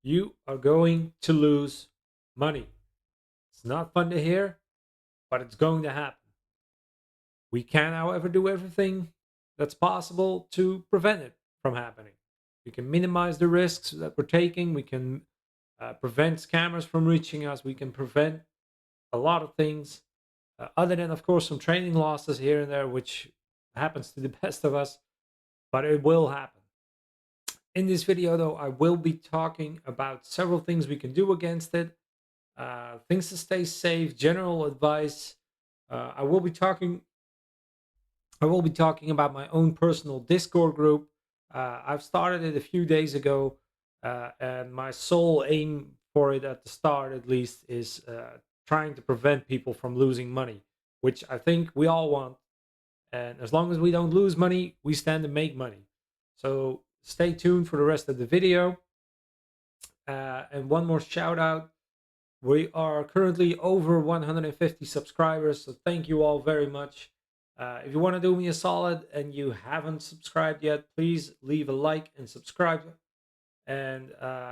You are going to lose money. It's not fun to hear, but it's going to happen. We can, however, do everything that's possible to prevent it from happening. We can minimize the risks that we're taking. We can prevent scammers from reaching us. We can prevent a lot of things, other than, of course, some training losses here and there, which happens to the best of us, but it will happen. In this video, though, I will be talking about several things we can do against it, things to stay safe, general advice. I will be talking. I will be talking about my own personal Discord group. I've started it a few days ago, and my sole aim for it at the start, at least, is trying to prevent people from losing money, which I think we all want. And as long as we don't lose money, we stand to make money. So stay tuned for the rest of the video. And one more shout out. We are currently over 150 subscribers, so thank you all very much. If you want to do me a solid and you haven't subscribed yet, please leave a like and subscribe. And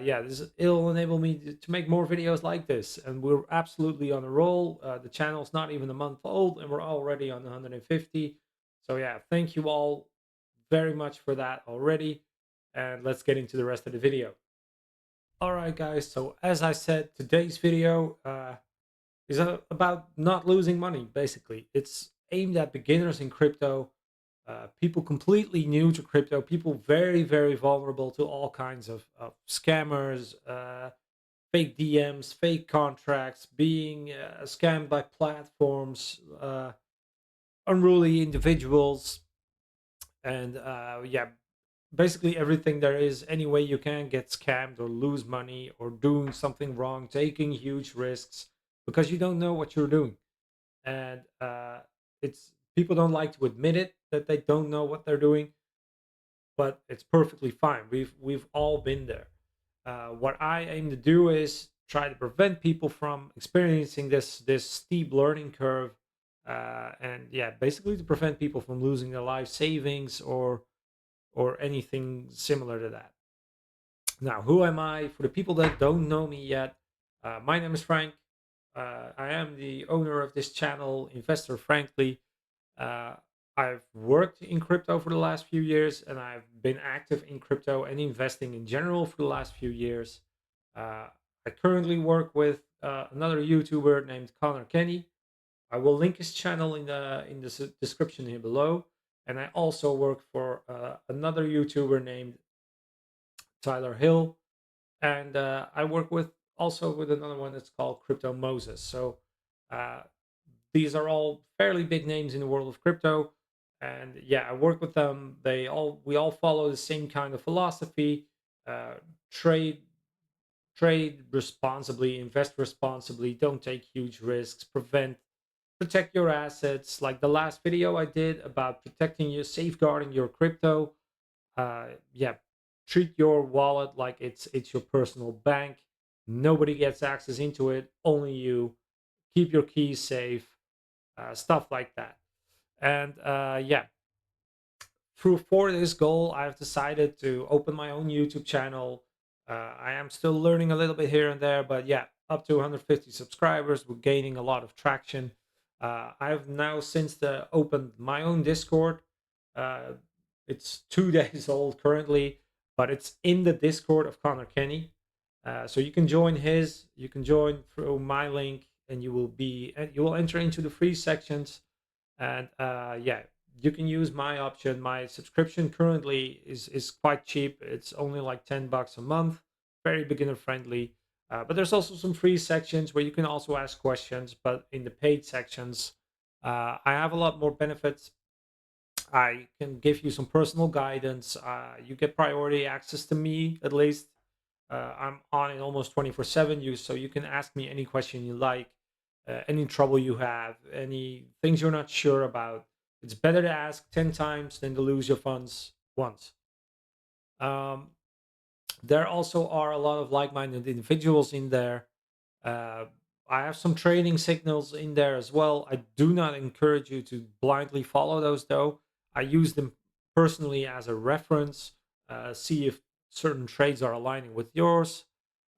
yeah, it'll enable me to make more videos like this. And we're absolutely on a roll. The channel's not even a month old, and we're already on 150. So yeah, thank you all very much for that already. And let's get into the rest of the video. All right, guys. So as I said, today's video is about not losing money. Basically, it's aimed at beginners in crypto, people completely new to crypto, people very vulnerable to all kinds of scammers, fake DMs, fake contracts, being scammed by platforms, unruly individuals, and yeah, basically everything there is. Any way you can get scammed or lose money or doing something wrong, taking huge risks because you don't know what you're doing. And it's people don't like to admit it that they don't know what they're doing, but it's perfectly fine. We've all been there. What I aim to do is try to prevent people from experiencing this steep learning curve, and yeah, basically to prevent people from losing their life savings or anything similar to that. Now, who am I? For the people that don't know me yet, my name is Frank. I am the owner of this channel, Investor Frankly. Uh, I've worked in crypto for the last few years, and I've been active in crypto and investing in general for the last few years. Uh, I currently work with another YouTuber named Conor Kenny. I will link his channel in the description here below. And I also work for another YouTuber named Tyler Hill, and I work with also with another one that's called Crypto Moses. So uh, these are all fairly big names in the world of crypto, and yeah, I work with them. We all follow the same kind of philosophy: uh, trade trade responsibly, invest responsibly, don't take huge risks, protect your assets. Like the last video I did about protecting you, safeguarding your crypto. Yeah, treat your wallet like it's your personal bank. Nobody gets access into it, only you. Keep your keys safe, stuff like that. And yeah, for this goal, I've decided to open my own YouTube channel. I am still learning a little bit here and there, but yeah, up to 150 subscribers, we're gaining a lot of traction. I've now since opened my own Discord. Uh, it's 2 days old currently, but it's in the Discord of Conor Kenny. So you can join his, you can join through my link, and you will enter into the free sections. And yeah, you can use my option. My subscription currently is quite cheap. It's only like $10 a month, very beginner friendly. But there's also some free sections where you can also ask questions. But in the paid sections, I have a lot more benefits. I can give you some personal guidance. You get priority access to me, at least. I'm on it almost 24/7. So you can ask me any question you like, any trouble you have, any things you're not sure about. It's better to ask 10 times than to lose your funds once. Um, there also are a lot of like-minded individuals in there. Uh, I have some trading signals in there as well. I do not encourage you to blindly follow those, though. I use them personally as a reference, see if certain trades are aligning with yours.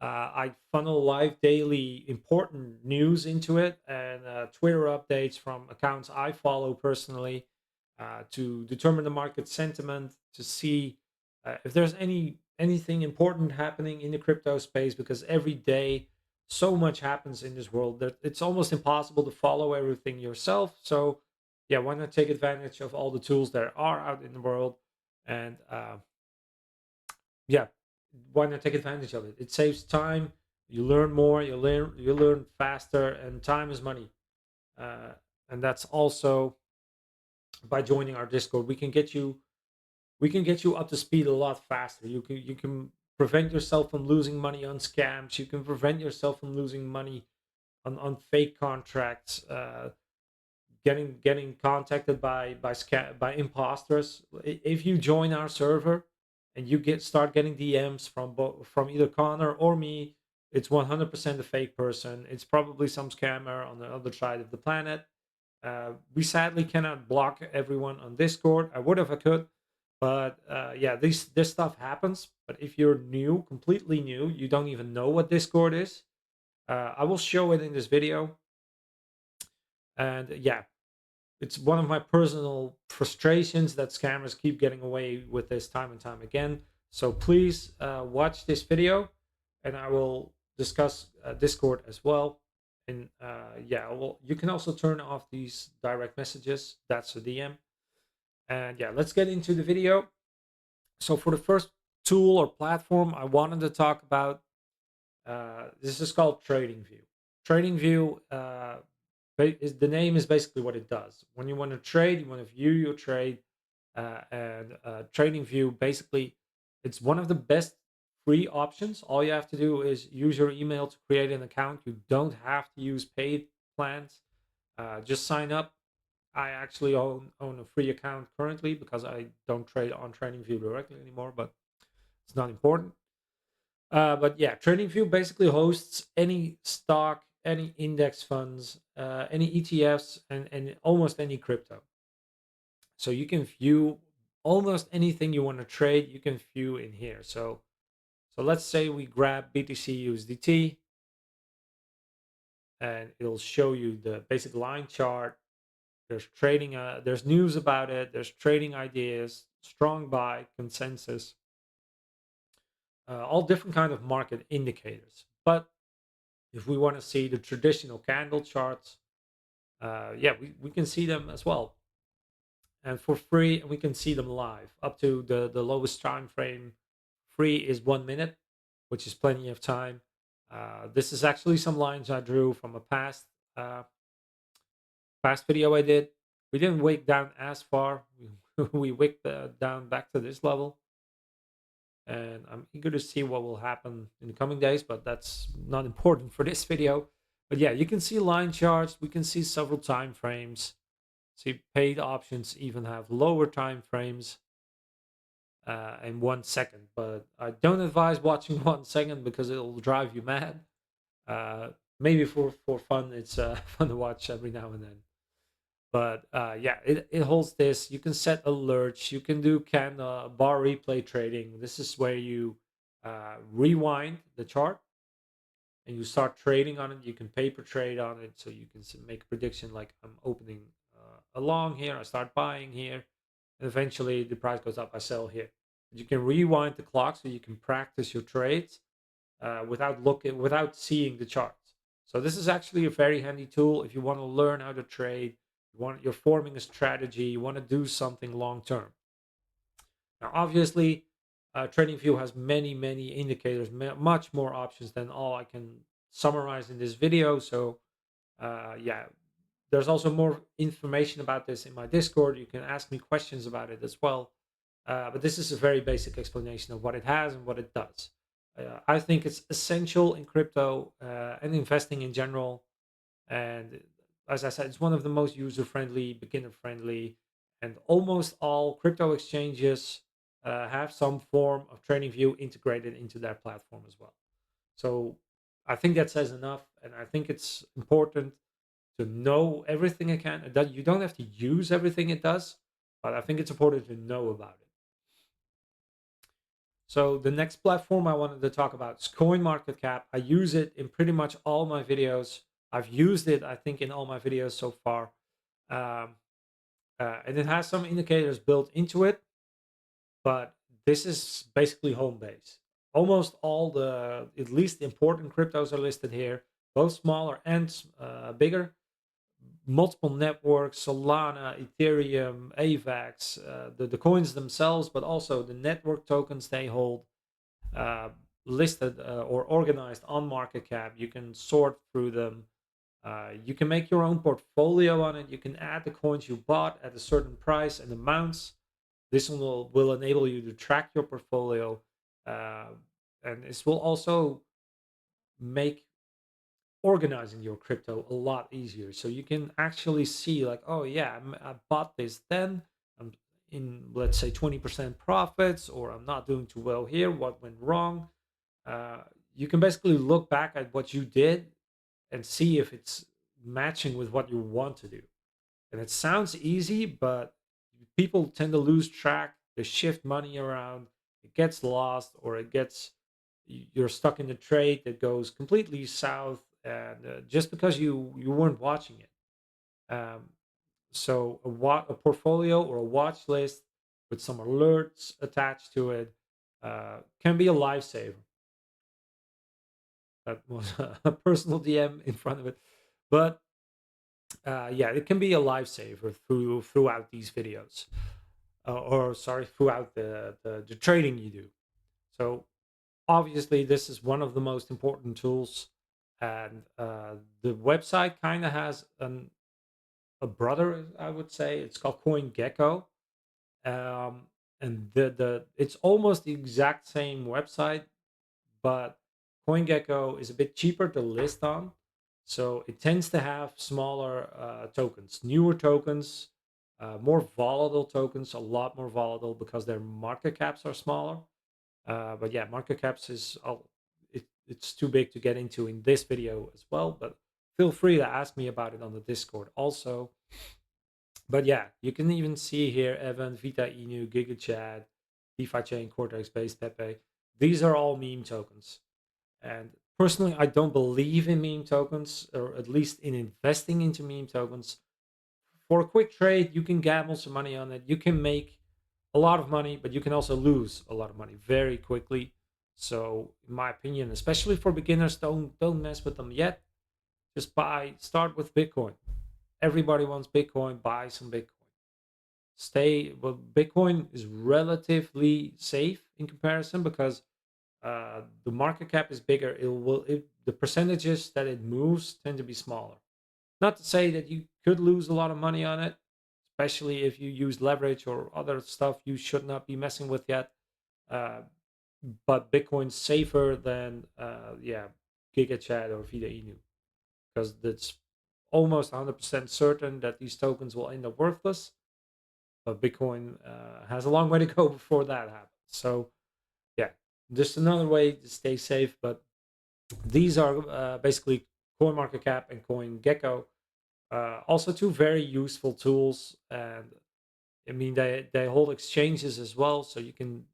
I funnel live daily important news into it, and Twitter updates from accounts I follow personally, to determine the market sentiment, to see if there's anything important happening in the crypto space, because every day so much happens in this world that it's almost impossible to follow everything yourself. So yeah, why not take advantage of all the tools that are out in the world, and yeah, why not take advantage of it? It saves time. You learn more. You learn faster, and time is money. Uh, and that's also by joining our Discord. We can get you up to speed a lot faster. You can prevent yourself from losing money on scams. You can prevent yourself from losing money on fake contracts. Getting contacted by imposters. If you join our server and you start getting DMs from either Connor or me, it's 100% a fake person. It's probably some scammer on the other side of the planet. We sadly cannot block everyone on Discord. I would if I could, but yeah, this stuff happens. But if you're new, completely new, you don't even know what Discord is. I will show it in this video, and yeah, it's one of my personal frustrations that scammers keep getting away with this time and time again. So please watch this video, and I will discuss Discord as well. And yeah, well, you can also turn off these direct messages. That's a DM. And yeah, let's get into the video. So for the first tool or platform I wanted to talk about, this is called TradingView. TradingView, the name is basically what it does. When you want to trade, you want to view your trade, and TradingView basically, it's one of the best free options. All you have to do is use your email to create an account. You don't have to use paid plans. Just sign up. I actually own a free account currently because I don't trade on TradingView directly anymore, but it's not important. But yeah, TradingView basically hosts any stock, any index funds, any ETFs, and almost any crypto. So you can view almost anything you want to trade. You can view in here. So let's say we grab BTC USDT, and it'll show you the basic line chart. There's trading. There's news about it. There's trading ideas, strong buy, consensus, all different kind of market indicators. But if we want to see the traditional candle charts, yeah, we can see them as well. And for free, we can see them live up to the lowest time frame. Free is 1 minute, which is plenty of time. This is actually some lines I drew from a uh, past video I did. We didn't wick down as far. We wicked down back to this level. And I'm eager to see what will happen in the coming days, but that's not important for this video. But yeah, you can see line charts. We can see several time frames. See, paid options even have lower time frames, and 1 second. But I don't advise watching 1 second because it'll drive you mad. Maybe for fun, it's fun to watch every now and then. But yeah, it holds this. You can set alerts. You can do bar replay trading. This is where you rewind the chart and you start trading on it. You can paper trade on it, so you can make a prediction like I'm opening along here. I start buying here, and eventually the price goes up. I sell here. You can rewind the clock so you can practice your trades without seeing the charts. So this is actually a very handy tool if you want to learn how to trade. You're forming a strategy. You want to do something long term. Now, obviously, TradingView has many indicators, much more options than all I can summarize in this video. So yeah, there's also more information about this in my Discord. You can ask me questions about it as well. But this is a very basic explanation of what it has and what it does. I think it's essential in crypto and investing in general. And as I said, it's one of the most user friendly, beginner friendly, and almost all crypto exchanges have some form of TradingView integrated into their platform as well. So I think that says enough, and I think it's important to know everything it can. That you don't have to use everything it does, but I think it's important to know about it. So the next platform I wanted to talk about is CoinMarketCap. I use it in pretty much all my videos. I've used it, I think, in all my videos so far. Um, and it has some indicators built into it, but this is basically home base. Almost all the, at least important cryptos are listed here, both smaller and bigger. Multiple networks, Solana, Ethereum, AVAX, the coins themselves, but also the network tokens they hold, uh, listed or organized on market cap. You can sort through them. You can make your own portfolio on it. You can add the coins you bought at a certain price and amounts. This will enable you to track your portfolio, uh, and this will also make organizing your crypto a lot easier. So you can actually see like, oh yeah, I bought this then. I'm in, let's say, 20% profits, or I'm not doing too well here. What went wrong? Uh, you can basically look back at what you did and see if it's matching with what you want to do. And it sounds easy, but people tend to lose track. They shift money around. It gets lost, or you're stuck in a trade that goes completely south, and just because you weren't watching it. So a portfolio or a watch list with some alerts attached to it can be a lifesaver. That was a personal DM in front of it, but yeah, it can be a lifesaver throughout these videos, or sorry, throughout the trading you do. So obviously, this is one of the most important tools, and the website kind of has a brother, I would say. It's called CoinGecko, um, and the it's almost the exact same website, but CoinGecko is a bit cheaper to list on. So it tends to have smaller tokens, newer tokens, more volatile tokens, a lot more volatile because their market caps are smaller. But yeah, market caps it's too big to get into in this video as well. But feel free to ask me about it on the Discord also. But yeah, you can even see here Evan, Vita Inu, GigaChad, DeFi Chain, Cortex Base, Pepe. These are all meme tokens. And personally, I don't believe in meme tokens, or at least in investing into meme tokens. For a quick trade, you can gamble some money on it. You can make a lot of money, but you can also lose a lot of money very quickly. So, in my opinion, especially for beginners, don't mess with them yet. Just start with Bitcoin. Everybody wants Bitcoin. Buy some Bitcoin. Well, Bitcoin is relatively safe in comparison because the market cap is bigger. The percentages that it moves tend to be smaller. Not to say that you could lose a lot of money on it, especially if you use leverage or other stuff you should not be messing with yet. Uh, but Bitcoin's safer than yeah, GigaChat or Vida Inu, because it's almost 100% certain that these tokens will end up worthless. But Bitcoin has a long way to go before that happens. So yeah, just another way to stay safe. But these are basically CoinMarketCap and CoinGecko. Also, two very useful tools, and I mean they hold exchanges as well, so you can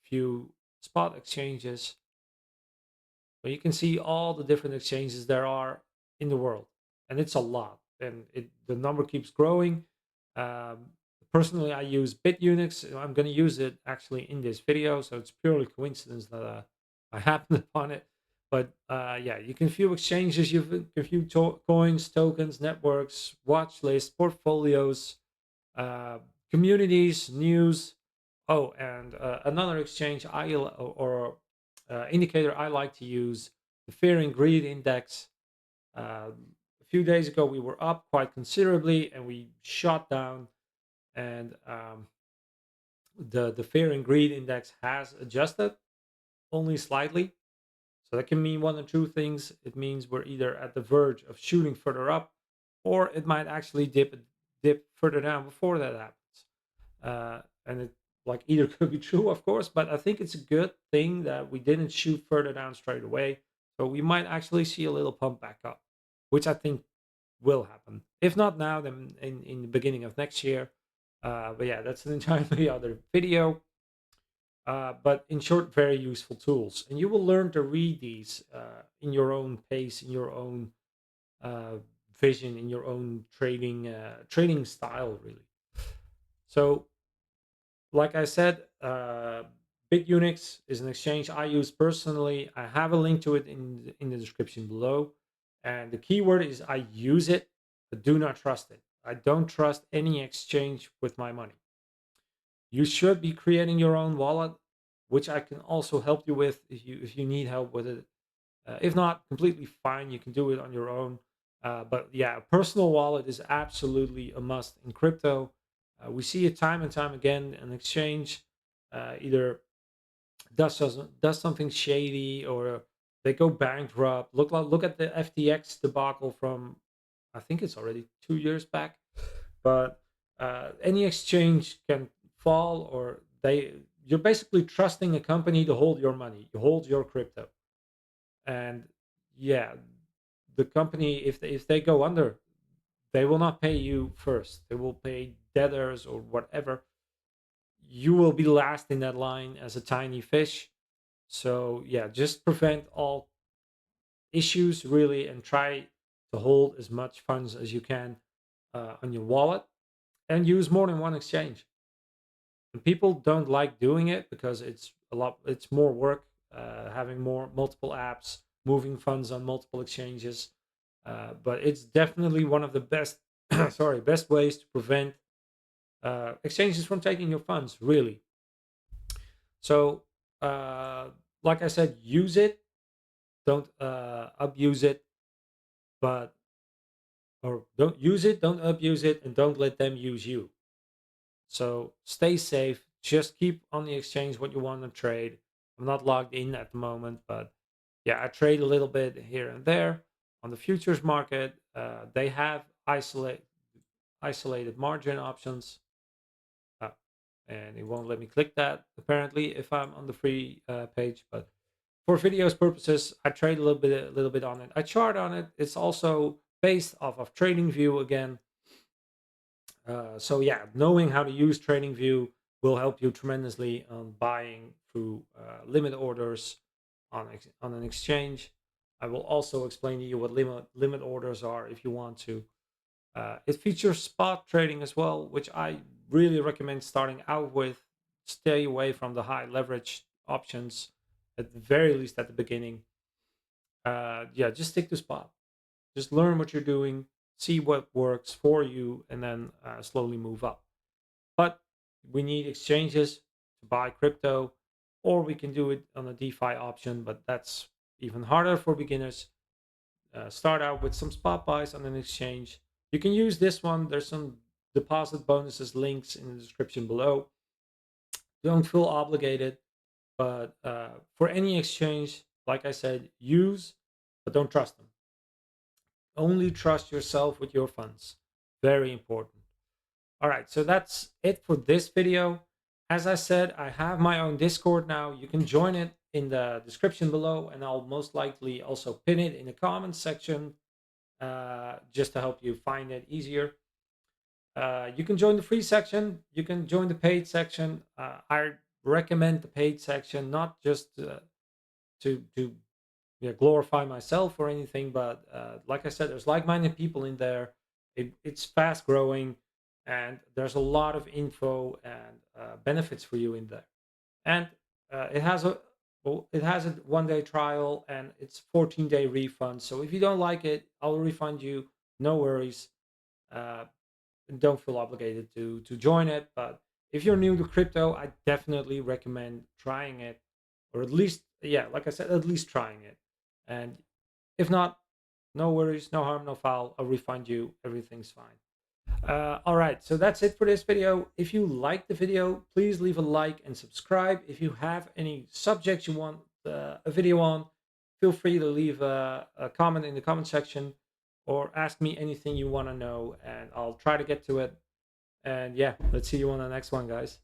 view spot exchanges, but you can see all the different exchanges there are in the world, and it's a lot, and the number keeps growing. Um, Personally, I use BITUNIX. I'm going to use it actually in this video, so it's purely coincidence that I happened upon it. But yeah, you can view exchanges, you can view coins, tokens, networks, watch lists, portfolios, uh, communities, news. Oh, and another exchange or indicator I like to use, the Fear and Greed Index. A few days ago, we were up quite considerably, and we shot down. And the Fear and Greed Index has adjusted only slightly. So that can mean one or two things. It means we're either at the verge of shooting further up, or it might actually dip further down before that happens. And it like either could be true, of course, but I think it's a good thing that we didn't shoot further down straight away. So we might actually see a little pump back up, which I think will happen. If not now, then in the beginning of next year. But yeah, that's an entirely other video. But in short, very useful tools. And you will learn to read these in your own pace, in your own uh, vision, in your own trading style, really. So, like I said, BitUnix is an exchange I use personally. I have a link to it in the description below. And the keyword is I use it, but do not trust it. I don't trust any exchange with my money. You should be creating your own wallet, which I can also help you with if you need help with it. If not, completely fine. You can do it on your own. But yeah, a personal wallet is absolutely a must in crypto. We see it time and time again. An exchange either does something shady or they go bankrupt. Look at the FTX debacle from, I think it's already 2 years back. But any exchange can fall, or you're basically trusting a company to hold your money, you hold your crypto. And yeah, the company, if they go under, they will not pay you first, they will pay debtors or whatever. You will be last in that line as a tiny fish. So yeah, just prevent all issues really, and try to hold as much funds as you can on your wallet, and use more than one exchange. And people don't like doing it because it's more work, having more multiple apps, moving funds on multiple exchanges. But it's definitely one of the best sorry, best ways to prevent exchanges from taking your funds, really. So uh, like I said, use it, don't abuse it. But or don't use it, don't abuse it, and don't let them use you. So stay safe. Just keep on the exchange what you want to trade. I'm not logged in at the moment, but yeah, I trade a little bit here and there on the futures market. They have isolated margin options, uh, and it won't let me click that apparently if I'm on the free page. But for videos purposes, I trade a little bit on it. I chart on it. It's also based off of TradingView again. So yeah, knowing how to use TradingView will help you tremendously on buying through limit orders on an exchange. I will also explain to you what limit orders are if you want to. It features spot trading as well, which I really recommend starting out with. Stay away from the high leverage options, at the very least at the beginning. Yeah, just stick to spot. Just learn what you're doing, see what works for you, and then slowly move up. But we need exchanges to buy crypto, or we can do it on a DeFi option, but that's even harder for beginners. Start out with some spot buys on an exchange. You can use this one. There's some deposit bonuses links in the description below. Don't feel obligated, but for any exchange, like I said, use, but don't trust them. Only trust yourself with your funds. Very important. All right, so that's it for this video. As I said, I have my own Discord now. You can join it in the description below, and I'll most likely also pin it in the comments section just to help you find it easier. You can join the free section. You can join the paid section. I recommend the paid section, not just to glorify myself or anything, but like I said, there's like-minded people in there. It's fast growing, and there's a lot of info and benefits for you in there. And it has a 1 day trial, and it's 14-day refund. So if you don't like it, I'll refund you. No worries. Uh, don't feel obligated to join it. But if you're new to crypto, I definitely recommend trying it, or at least, yeah, like I said, at least trying it. And if not, no worries, no harm, no foul. I'll refund you. Everything's fine. All right, so that's it for this video. If you like the video, please leave a like and subscribe. If you have any subjects you want a video on, feel free to leave a comment in the comment section, or ask me anything you want to know, and I'll try to get to it. And yeah, let's see you on the next one, guys.